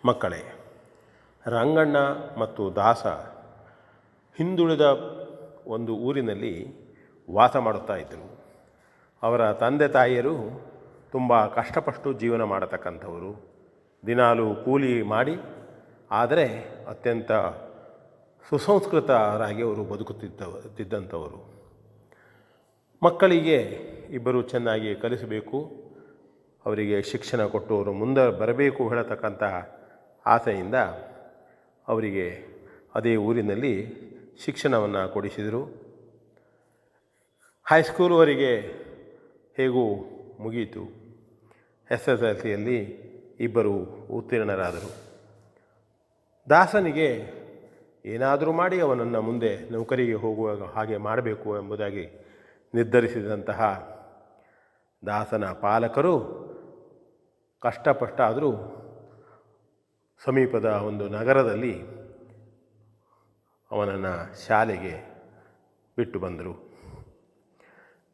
ಮಕ್ಕಳೇ, ರಂಗಣ್ಣ ಮತ್ತು ದಾಸ ಹಿಂದುಳಿದ ಒಂದು ಊರಿನಲ್ಲಿ ವಾಸ ಮಾಡುತ್ತಾ ಇದ್ದರು. ಅವರ ತಂದೆ ತಾಯಿಯರು ತುಂಬ ಕಷ್ಟಪಟ್ಟು ಜೀವನ ಮಾಡತಕ್ಕಂಥವರು. ದಿನಾಲು ಕೂಲಿ ಮಾಡಿ, ಆದರೆ ಅತ್ಯಂತ ಸುಸಂಸ್ಕೃತರಾಗಿ ಅವರು ಬದುಕುತ್ತಿದ್ದಂಥವರು. ಮಕ್ಕಳಿಗೆ ಇಬ್ಬರು ಚೆನ್ನಾಗಿ ಕಲಿಸಬೇಕು, ಅವರಿಗೆ ಶಿಕ್ಷಣ ಕೊಟ್ಟು ಅವರು ಮುಂದೆ ಬರಬೇಕು ಹೇಳತಕ್ಕಂಥ ಆಸೆಯಿಂದ ಅವರಿಗೆ ಅದೇ ಊರಿನಲ್ಲಿ ಶಿಕ್ಷಣವನ್ನು ಕೊಡಿಸಿದರು. ಹೈಸ್ಕೂಲ್ವರೆಗೆ ಹೇಗೂ ಮುಗಿಯಿತು. SSLCಯಲ್ಲಿ ಇಬ್ಬರು ಉತ್ತೀರ್ಣರಾದರು. ದಾಸನಿಗೆ ಏನಾದರೂ ಮಾಡಿ ಅವನನ್ನು ಮುಂದೆ ನೌಕರಿಗೆ ಹೋಗುವಾಗ ಹಾಗೆ ಮಾಡಬೇಕು ಎಂಬುದಾಗಿ ನಿರ್ಧರಿಸಿದಂತಹ ದಾಸನ ಪಾಲಕರು ಕಷ್ಟಪಟ್ಟಾದರೂ ಸಮೀಪದ ಒಂದು ನಗರದಲ್ಲಿ ಅವನನ್ನು ಶಾಲೆಗೆ ಬಿಟ್ಟು ಬಂದರು.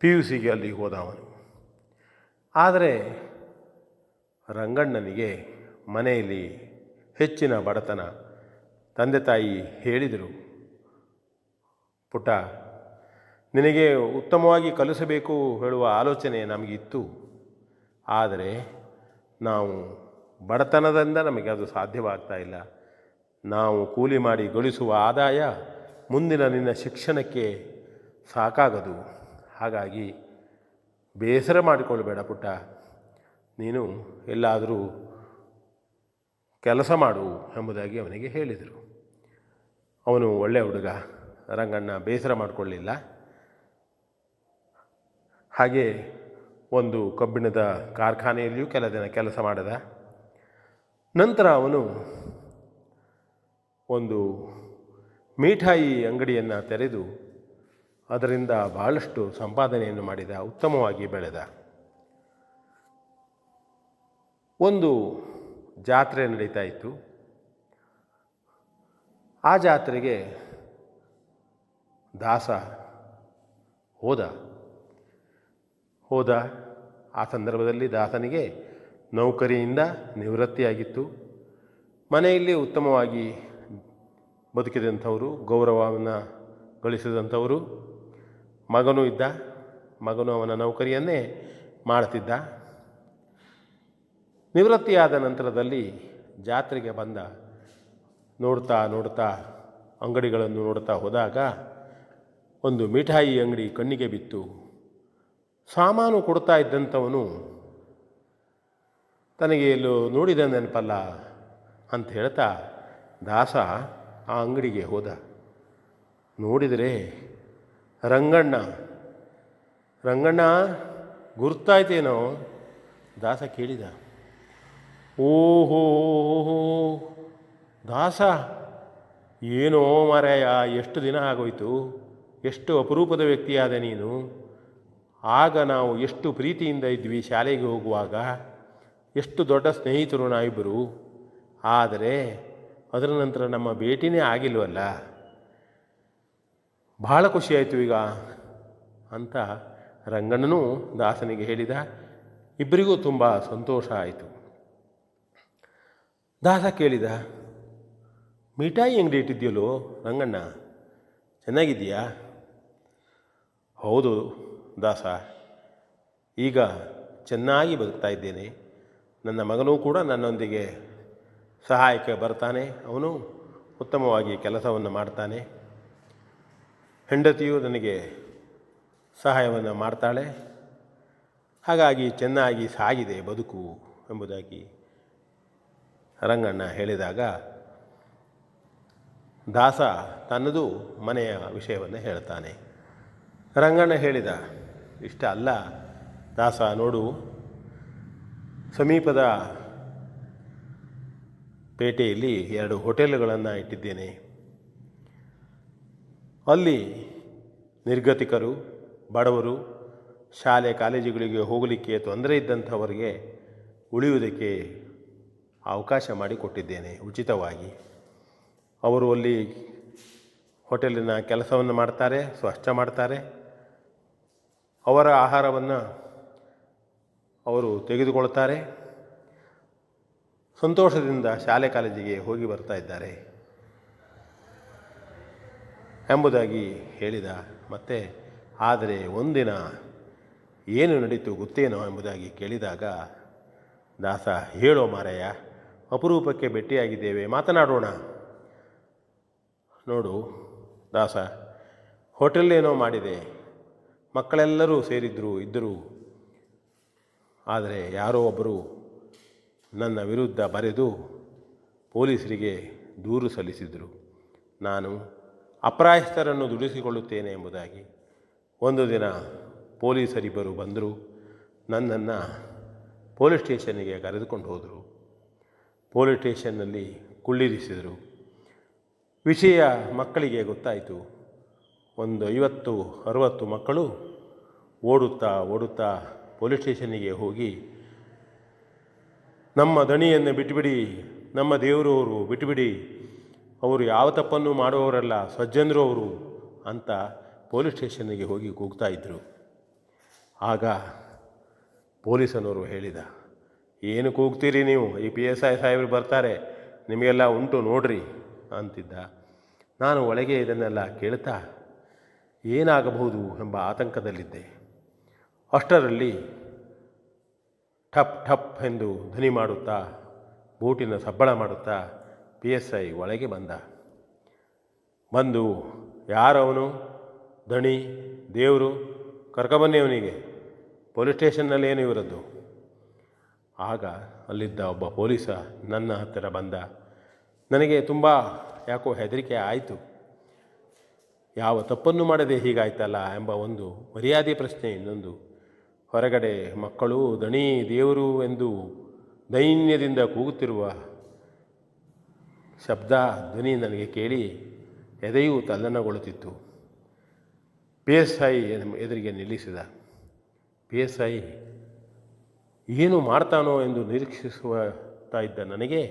PUCಗೆ ಅಲ್ಲಿ ಹೋದ ಅವನು. ಆದರೆ ರಂಗಣ್ಣನಿಗೆ ಮನೆಯಲ್ಲಿ ಹೆಚ್ಚಿನ ಬಡತನ. ತಂದೆ ತಾಯಿ ಹೇಳಿದರು, ಪುಟ್ಟ, ನಿನಗೆ ಉತ್ತಮವಾಗಿ ಕಲಿಸಬೇಕು ಹೇಳುವ ಆಲೋಚನೆ ನಮಗಿತ್ತು, ಆದರೆ ನಾವು ಬಡತನದಿಂದ ನಮಗೆ ಅದು ಸಾಧ್ಯವಾಗ್ತಾ ಇಲ್ಲ. ನಾವು ಕೂಲಿ ಮಾಡಿ ಗಳಿಸುವ ಆದಾಯ ಮುಂದಿನ ನಿನ್ನ ಶಿಕ್ಷಣಕ್ಕೆ ಸಾಕಾಗದು. ಹಾಗಾಗಿ ಬೇಸರ ಮಾಡಿಕೊಳ್ಳಬೇಡ ಪುಟ್ಟ, ನೀನು ಎಲ್ಲಾದರೂ ಕೆಲಸ ಮಾಡು ಎಂಬುದಾಗಿ ಅವನಿಗೆ ಹೇಳಿದರು. ಅವನು ಒಳ್ಳೆಯ ಹುಡುಗ. ರಂಗಣ್ಣ ಬೇಸರ ಮಾಡಿಕೊಳ್ಳಲಿಲ್ಲ. ಹಾಗೆ ಒಂದು ಕಬ್ಬಿಣದ ಕಾರ್ಖಾನೆಯಲ್ಲಿಯೂ ಕೆಲ ದಿನ ಕೆಲಸ ಮಾಡಿದ. ನಂತರ ಅವನು ಒಂದು ಮಿಠಾಯಿ ಅಂಗಡಿಯನ್ನು ತೆರೆದು ಅದರಿಂದ ಬಹಳಷ್ಟು ಸಂಪಾದನೆಯನ್ನು ಮಾಡಿದ, ಉತ್ತಮವಾಗಿ ಬೆಳೆದ. ಒಂದು ಜಾತ್ರೆ ನಡೀತಾ ಇತ್ತು. ಆ ಜಾತ್ರೆಗೆ ದಾಸ ಹೋದ. ಆ ಸಂದರ್ಭದಲ್ಲಿ ದಾಸನಿಗೆ ನೌಕರಿಯಿಂದ ನಿವೃತ್ತಿಯಾಗಿತ್ತು. ಮನೆಯಲ್ಲಿ ಉತ್ತಮವಾಗಿ ಬದುಕಿದಂಥವರು, ಗೌರವವನ್ನು ಗಳಿಸಿದಂಥವರು. ಮಗನೂ ಇದ್ದ. ಮಗನು ಅವನ ನೌಕರಿಯನ್ನೇ ಮಾಡ್ತಿದ್ದ. ನಿವೃತ್ತಿಯಾದ ನಂತರದಲ್ಲಿ ಜಾತ್ರೆಗೆ ಬಂದ. ನೋಡ್ತಾ ಅಂಗಡಿಗಳನ್ನು ನೋಡ್ತಾ ಹೋದಾಗ ಒಂದು ಮಿಠಾಯಿ ಅಂಗಡಿ ಕಣ್ಣಿಗೆ ಬಿತ್ತು. ಸಾಮಾನು ಕೊಡ್ತಾ ಇದ್ದಂಥವನು ತನಗೆ ಎಲ್ಲೋ ನೋಡಿದ ನೆನಪಲ್ಲ ಅಂತ ಹೇಳ್ತಾ ದಾಸ ಆ ಅಂಗಡಿಗೆ ಹೋದ. ನೋಡಿದರೆ ರಂಗಣ್ಣ ಗುರ್ತಾಯ್ತೇನೋ? ದಾಸ ಕೇಳಿದ. ಓಹೋ ದಾಸ, ಏನೋ ಮಾರಾಯ, ಎಷ್ಟು ದಿನ ಆಗೋಯ್ತು, ಎಷ್ಟು ಅಪರೂಪದ ವ್ಯಕ್ತಿಯಾದ ನೀನು. ಆಗ ನಾವು ಎಷ್ಟು ಪ್ರೀತಿಯಿಂದ ಇದ್ವಿ, ಶಾಲೆಗೆ ಹೋಗುವಾಗ ಎಷ್ಟು ದೊಡ್ಡ ಸ್ನೇಹಿತರು ನಾವಿಬ್ಬರು. ಆದರೆ ಅದರ ನಂತರ ನಮ್ಮ ಭೇಟಿನೇ ಆಗಿಲ್ವಲ್ಲ, ಬಹಳ ಖುಷಿಯಾಯಿತು ಈಗ ಅಂತ ರಂಗಣ್ಣನೂ ದಾಸನಿಗೆ ಹೇಳಿದ. ಇಬ್ಬರಿಗೂ ತುಂಬ ಸಂತೋಷ ಆಯಿತು. ದಾಸ ಕೇಳಿದ, ಮಿಠಾಯಿ ಅಂಗಡಿ ಇಟ್ಟಿದ್ಯಲ್ಲೋ ರಂಗಣ್ಣ, ಚೆನ್ನಾಗಿದೆಯಾ? ಹೌದು ದಾಸ, ಈಗ ಚೆನ್ನಾಗಿ ಬದುಕ್ತಾ ಇದ್ದೇನೆ. ನನ್ನ ಮಗನೂ ಕೂಡ ನನ್ನೊಂದಿಗೆ ಸಹಾಯಕ್ಕೆ ಬರ್ತಾನೆ. ಅವನು ಉತ್ತಮವಾಗಿ ಕೆಲಸವನ್ನು ಮಾಡ್ತಾನೆ. ಹೆಂಡತಿಯು ನನಗೆ ಸಹಾಯವನ್ನು ಮಾಡ್ತಾಳೆ. ಹಾಗಾಗಿ ಚೆನ್ನಾಗಿ ಸಾಗಿದೆ ಬದುಕು ಎಂಬುದಾಗಿ ರಂಗಣ್ಣ ಹೇಳಿದಾಗ ದಾಸ ತನ್ನದು ಮನೆಯ ವಿಷಯವನ್ನು ಹೇಳ್ತಾನೆ. ರಂಗಣ್ಣ ಹೇಳಿದ, ಇಷ್ಟ ಅಲ್ಲ ದಾಸ, ನೋಡು, ಸಮೀಪದ ಪೇಟೆಯಲ್ಲಿ 2 ಹೋಟೆಲ್ಗಳನ್ನು ಇಟ್ಟಿದ್ದೇನೆ. ಅಲ್ಲಿ ನಿರ್ಗತಿಕರು, ಬಡವರು, ಶಾಲೆ ಕಾಲೇಜುಗಳಿಗೆ ಹೋಗಲಿಕ್ಕೆ ತೊಂದರೆ ಇದ್ದಂಥವರಿಗೆ ಉಳಿಯುವುದಕ್ಕೆ ಅವಕಾಶ ಮಾಡಿಕೊಟ್ಟಿದ್ದೇನೆ ಉಚಿತವಾಗಿ. ಅವರು ಅಲ್ಲಿ ಹೋಟೆಲಿನ ಕೆಲಸವನ್ನು ಮಾಡ್ತಾರೆ, ಸ್ವಚ್ಛ ಮಾಡ್ತಾರೆ. ಅವರ ಆಹಾರವನ್ನು ಅವರು ತೆಗೆದುಕೊಳ್ತಾರೆ. ಸಂತೋಷದಿಂದ ಶಾಲೆ ಕಾಲೇಜಿಗೆ ಹೋಗಿ ಬರ್ತಾ ಇದ್ದಾರೆ ಎಂಬುದಾಗಿ ಹೇಳಿದ. ಮತ್ತೆ ಆದರೆ ಒಂದಿನ ಏನು ನಡೀತು ಗೊತ್ತೇನೋ ಎಂಬುದಾಗಿ ಕೇಳಿದಾಗ ದಾಸ, ಹೇಳೋ ಮಾರಾಯ, ಅಪರೂಪಕ್ಕೆ ಭೇಟಿಯಾಗಿದ್ದೇವೆ, ಮಾತನಾಡೋಣ. ನೋಡು ದಾಸ, ಹೋಟೆಲ್ಲೇನೋ ಮಾಡಿದೆ, ಮಕ್ಕಳೆಲ್ಲರೂ ಇದ್ದರು. ಆದರೆ ಯಾರೋ ಒಬ್ಬರು ನನ್ನ ವಿರುದ್ಧ ಬರೆದು ಪೊಲೀಸರಿಗೆ ದೂರು ಸಲ್ಲಿಸಿದರು. ನಾನು ಅಪ್ರಾಯಸ್ಥರನ್ನು ದುಡಿಸಿಕೊಳ್ಳುತ್ತೇನೆ ಎಂಬುದಾಗಿ. ಒಂದು ದಿನ ಪೊಲೀಸರಿಬ್ಬರು ಬಂದರು, ನನ್ನನ್ನು ಪೊಲೀಸ್ ಸ್ಟೇಷನ್ನಿಗೆ ಕರೆದುಕೊಂಡು ಹೋದರು. ಪೊಲೀಸ್ ಸ್ಟೇಷನ್ನಲ್ಲಿ ಕುಳ್ಳಿರಿಸಿದರು. ವಿಷಯ ಮಕ್ಕಳಿಗೆ ಗೊತ್ತಾಯಿತು. ಒಂದು 50-60 ಮಕ್ಕಳು ಓಡುತ್ತಾ ಪೊಲೀಸ್ ಸ್ಟೇಷನ್ನಿಗೆ ಹೋಗಿ, ನಮ್ಮ ದಣಿಯನ್ನು ಬಿಟ್ಟುಬಿಡಿ, ನಮ್ಮ ದೇವರವರು ಬಿಟ್ಟುಬಿಡಿ, ಅವರು ಯಾವ ತಪ್ಪನ್ನು ಮಾಡುವವರಲ್ಲ, ಸಜ್ಜನರು ಅವರು ಅಂತ ಪೊಲೀಸ್ ಸ್ಟೇಷನ್ನಿಗೆ ಹೋಗಿ ಕೂಗ್ತಾ ಇದ್ದರು. ಆಗ ಪೊಲೀಸನವರು ಹೇಳಿದ, ಏನು ಕೂಗ್ತೀರಿ ನೀವು, ಈ PSI ಸಾಹೇಬರು ಬರ್ತಾರೆ, ನಿಮಗೆಲ್ಲ ಉಂಟು ನೋಡ್ರಿ ಅಂತಿದ್ದ. ನಾನು ಒಳಗೆ ಇದನ್ನೆಲ್ಲ ಕೇಳ್ತಾ ಏನಾಗಬಹುದು ಎಂಬ ಆತಂಕದಲ್ಲಿದ್ದೆ. ಅಷ್ಟರಲ್ಲಿ ಠಪ್ ಠಪ್ ಎಂದು ಧ್ವನಿ ಮಾಡುತ್ತಾ, ಬೂಟಿನ ಸಬ್ಬಳ ಮಾಡುತ್ತಾ PSI ಒಳಗೆ ಬಂದು, ಯಾರವನು, ದಣಿ, ದೇವರು, ಕರ್ಕೊಬನ್ನಿ ಅವನಿಗೆ, ಪೊಲೀಸ್ ಸ್ಟೇಷನ್ನಲ್ಲಿ ಏನು ಇವರದ್ದು. ಆಗ ಅಲ್ಲಿದ್ದ ಒಬ್ಬ ಪೊಲೀಸ ನನ್ನ ಹತ್ತಿರ ಬಂದ. ನನಗೆ ತುಂಬ ಯಾಕೋ ಹೆದರಿಕೆ ಆಯಿತು. ಯಾವ ತಪ್ಪನ್ನು ಮಾಡದೆ ಹೀಗಾಯ್ತಲ್ಲ ಎಂಬ ಒಂದು ಮರ್ಯಾದೆ ಪ್ರಶ್ನೆ, ಇನ್ನೊಂದು ಹೊರಗಡೆ ಮಕ್ಕಳು ದಣಿ ದೇವರು ಎಂದು ದೈನ್ಯದಿಂದ ಕೂಗುತ್ತಿರುವ ಶಬ್ದ ಧ್ವನಿ ನನಗೆ ಕೇಳಿ ಎದೆಯೂ ತಲ್ಲಣಗೊಳ್ಳುತ್ತಿತ್ತು. PSI ಎದುರಿಗೆ ನಿಲ್ಲಿಸಿದ. PSI ಏನು ಮಾಡ್ತಾನೋ ಎಂದು ನಿರೀಕ್ಷಿಸುತ್ತಾ ಇದ್ದ ನನಗೆ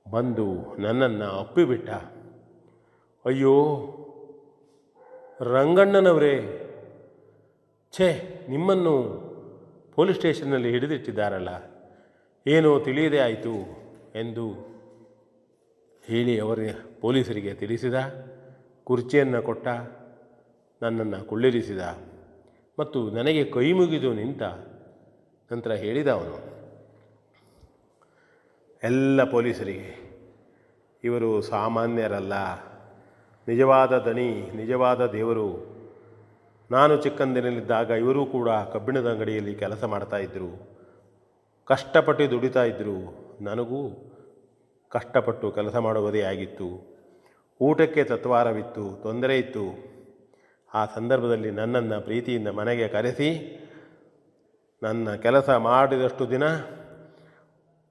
ಬಂದು ನನ್ನನ್ನು ಅಪ್ಪಿಬಿಟ್ಟ. ಅಯ್ಯೋ ರಂಗಣ್ಣನವರೇ, ಛೇ, ನಿಮ್ಮನ್ನು ಪೊಲೀಸ್ ಸ್ಟೇಷನ್ನಲ್ಲಿ ಹಿಡಿದಿಟ್ಟಿದ್ದಾರಲ್ಲ, ಏನೋ ತಿಳಿಯದೇ ಆಯಿತು ಎಂದು ಹೇಳಿ ಪೊಲೀಸರಿಗೆ ತಿಳಿಸಿದ. ಕುರ್ಚಿಯನ್ನು ಕೊಟ್ಟ, ನನ್ನನ್ನು ಕುಳ್ಳಿರಿಸಿದ ಮತ್ತು ನನಗೆ ಕೈ ಮುಗಿದು ನಿಂತ ನಂತರ ಹೇಳಿದ ಅವನು ಎಲ್ಲ ಪೊಲೀಸರಿಗೆ, ಇವರು ಸಾಮಾನ್ಯರಲ್ಲ, ನಿಜವಾದ ದಣಿ, ನಿಜವಾದ ದೇವರು. ನಾನು ಚಿಕ್ಕಂದಿನಲ್ಲಿದ್ದಾಗ ಇವರೂ ಕೂಡ ಕಬ್ಬಿಣದ ಅಂಗಡಿಯಲ್ಲಿ ಕೆಲಸ ಮಾಡ್ತಾಯಿದ್ರು, ಕಷ್ಟಪಟ್ಟು ದುಡಿತಾ ಇದ್ದರು. ನನಗೂ ಕಷ್ಟಪಟ್ಟು ಕೆಲಸ ಮಾಡುವುದೇ ಆಗಿತ್ತು. ಊಟಕ್ಕೆ ತತ್ವಾರವಿತ್ತು, ತೊಂದರೆ ಇತ್ತು. ಆ ಸಂದರ್ಭದಲ್ಲಿ ನನ್ನನ್ನು ಪ್ರೀತಿಯಿಂದ ಮನೆಗೆ ಕರೆಸಿ ನನ್ನ ಕೆಲಸ ಮಾಡಿದಷ್ಟು ದಿನ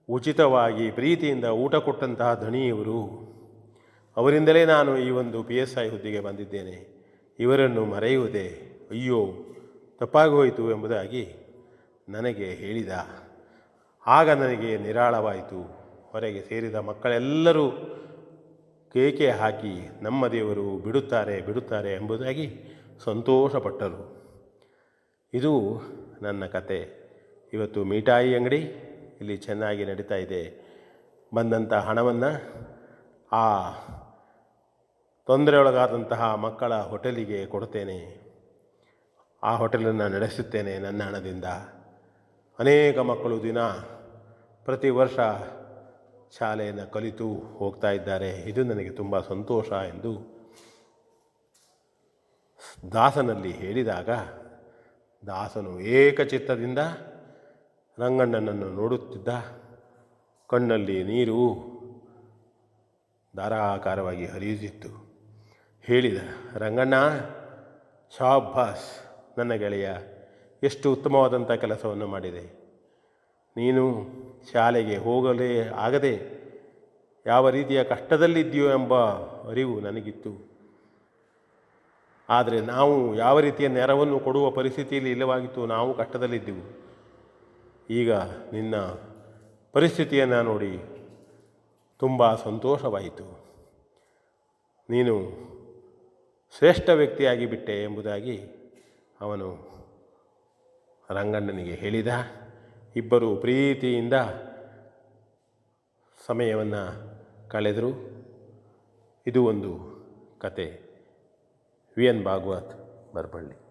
ಉಚಿತವಾಗಿ ಪ್ರೀತಿಯಿಂದ ಊಟ ಕೊಟ್ಟಂತಹ ಧಣಿಯವರು. ಅವರಿಂದಲೇ ನಾನು ಈ ಒಂದು PSI ಹುದ್ದೆಗೆ ಬಂದಿದ್ದೇನೆ. ಇವರನ್ನು ಮರೆಯುವುದೇ, ಅಯ್ಯೋ ತಪ್ಪಾಗಿ ಹೋಯಿತು ಎಂಬುದಾಗಿ ನನಗೆ ಹೇಳಿದ. ಆಗ ನನಗೆ ನಿರಾಳವಾಯಿತು. ಹೊರಗೆ ಸೇರಿದ ಮಕ್ಕಳೆಲ್ಲರೂ ಕೇಕೆ ಹಾಕಿ ನಮ್ಮ ದೇವರು ಬಿಡುತ್ತಾರೆ ಎಂಬುದಾಗಿ ಸಂತೋಷಪಟ್ಟರು. ಇದು ನನ್ನ ಕತೆ. ಇವತ್ತು ಮಿಠಾಯಿ ಅಂಗಡಿ ಇಲ್ಲಿ ಚೆನ್ನಾಗಿ ನಡೀತಾ ಇದೆ. ಬಂದಂಥ ಹಣವನ್ನು ಆ ತೊಂದರೆಯೊಳಗಾದಂತಹ ಮಕ್ಕಳ ಹೋಟೆಲಿಗೆ ಕೊಡ್ತೇನೆ. ಆ ಹೋಟೆಲನ್ನು ನಡೆಸುತ್ತೇನೆ ನನ್ನ ಹಣದಿಂದ. ಅನೇಕ ಮಕ್ಕಳು ಪ್ರತಿ ವರ್ಷ ಶಾಲೆಯನ್ನು ಕಲಿತು ಹೋಗ್ತಾ ಇದ್ದಾರೆ. ಇದು ನನಗೆ ತುಂಬ ಸಂತೋಷ ಎಂದು ದಾಸನಲ್ಲಿ ಹೇಳಿದಾಗ ದಾಸನು ಏಕಚಿತ್ತದಿಂದ ರಂಗಣ್ಣನನ್ನು ನೋಡುತ್ತಿದ್ದ. ಕಣ್ಣಲ್ಲಿ ನೀರು ಧಾರಾಕಾರವಾಗಿ ಹರಿಯುತ್ತಿತ್ತು. ಹೇಳಿದ, ರಂಗಣ್ಣ, ಶಾಬಾಸ್ ನನ್ನ ಗೆಳೆಯ, ಎಷ್ಟು ಉತ್ತಮವಾದಂಥ ಕೆಲಸವನ್ನು ಮಾಡಿದೆ. ನೀನು ಶಾಲೆಗೆ ಹೋಗಲೇ ಆಗದೆ ಯಾವ ರೀತಿಯ ಕಷ್ಟದಲ್ಲಿದ್ದೀಯೋ ಎಂಬ ಅರಿವು ನನಗಿತ್ತು. ಆದರೆ ನಾವು ಯಾವ ರೀತಿಯ ನೆರವನ್ನು ಕೊಡುವ ಪರಿಸ್ಥಿತಿಯಲ್ಲಿ ಇಲ್ಲವಾಗಿತ್ತು. ನಾವು ಕಷ್ಟದಲ್ಲಿದ್ದೆವು. ಈಗ ನಿನ್ನ ಪರಿಸ್ಥಿತಿಯನ್ನು ನೋಡಿ ತುಂಬ ಸಂತೋಷವಾಯಿತು. ನೀನು ಶ್ರೇಷ್ಠ ವ್ಯಕ್ತಿಯಾಗಿ ಬಿಟ್ಟೆ ಎಂಬುದಾಗಿ ಅವನು ರಂಗಣ್ಣನಿಗೆ ಹೇಳಿದ. ಇಬ್ಬರು ಪ್ರೀತಿಯಿಂದ ಸಮಯವನ್ನು ಕಳೆದರು. ಇದು ಒಂದು ಕತೆ. V N Bhagavat, Baraballi.